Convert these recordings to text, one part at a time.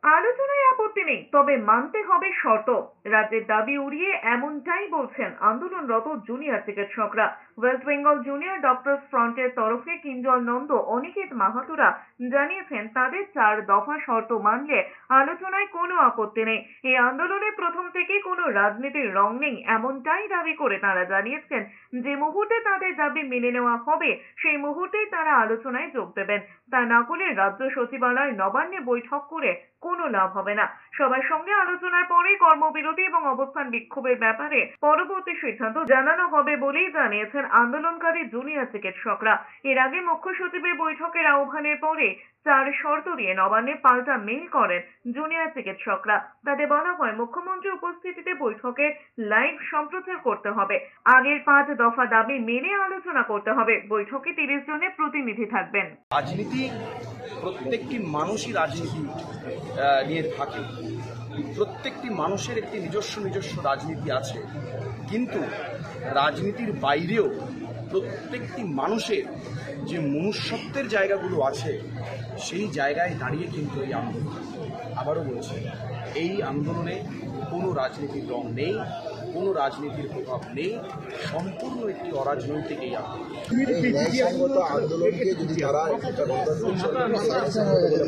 আলোচনায় আপত্তি নেই, তবে মানতে হবে শর্ত। রাজ্যের দাবি উড়িয়ে এমনটাই বলছেন আন্দোলনরত জুনিয়র চিকিৎসকরা। ওয়েস্ট বেঙ্গল জুনিয়র ডক্টরস ফ্রন্টের তরফে কিঞ্জল নন্দ, অনিকেত মাহাতুরা জানিয়েছেন তাদের 4 দফা শর্ত মানলে আলোচনায় কোনো আপত্তি নেই। এই আন্দোলনে প্রথম থেকে কোনো রাজনীতির রং নেই, এমনটাই দাবি করে তারা জানিয়েছেন যে মুহূর্তে তাদের দাবি মেনে নেওয়া হবে সেই মুহূর্তেই তারা আলোচনায় যোগ দেবেন। তা না হলে রাজ্য সচিবালয় নবান্নে বৈঠক করে কোনো লাভ হবে না। সবার সঙ্গে আলোচনার পরে কর্মবিরতি এবং অবস্থান বিক্ষোভের ব্যাপারে পরবর্তী সিদ্ধান্ত জানানো হবে বলেই জানিয়েছেন আন্দোলনকারী জুনিয়র চিকিৎসকরা। এর আগে মুখ্য সচিবের বৈঠকের আহ্বানের পরে 4 শর্ত দিয়ে নবান্নে পাল্টা মেইল করেন জুনিয়র চিকিৎসকরা। তাতে বলা হয় মুখ্যমন্ত্রী উপস্থিতিতে বৈঠকে লাইভ সম্প্রচার করতে হবে, আগের 5 দফা দাবি মেনে আলোচনা করতে হবে, বৈঠকে 30 জনের প্রতিনিধি থাকবেন। রাজনীতি প্রত্যেকটি মানুষই রাজনীতি নিয়ে থাকে, প্রত্যেকটি মানুষের একটি নিজস্ব রাজনীতি আছে, কিন্তু রাজনীতির বাইরেও প্রত্যেকটি মানুষের যে মনুষ্যত্বের জায়গাগুলো আছে সেই জায়গায় দাঁড়িয়ে কিন্তু এই আন্দোলন। আবারও বলছি, এই আন্দোলনে কোনো রাজনীতির রং নেই, কোনো রাজনীতির প্রভাব নেই, সম্পূর্ণ একটি অরাজনৈতিক এই আন্দোলন। ন্যায়সঙ্গত আন্দোলনকে যদি তারা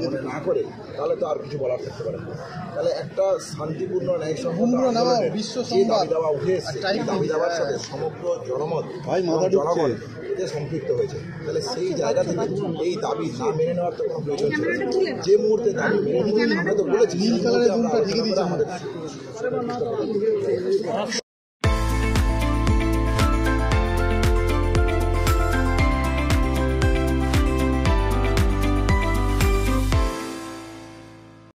মনে না করে তাহলে তো আর কিছু বলার থাকতে পারে না। তাহলে একটা শান্তিপূর্ণ ন্যায়সঙ্গত যে দাবি দাওয়া উঠে এসছে, দাবি দাওয়ার সাথে সমগ্র জনমত জনগণ এতে সম্পৃক্ত হয়েছে, তাহলে সেই জায়গা থেকে এই দাবি না মেনে নেওয়ার তো কোনো প্রয়োজন ছিল না। যে মুহূর্তে দাবি মেনে নিতে আমরা তো বলেছি আমাদের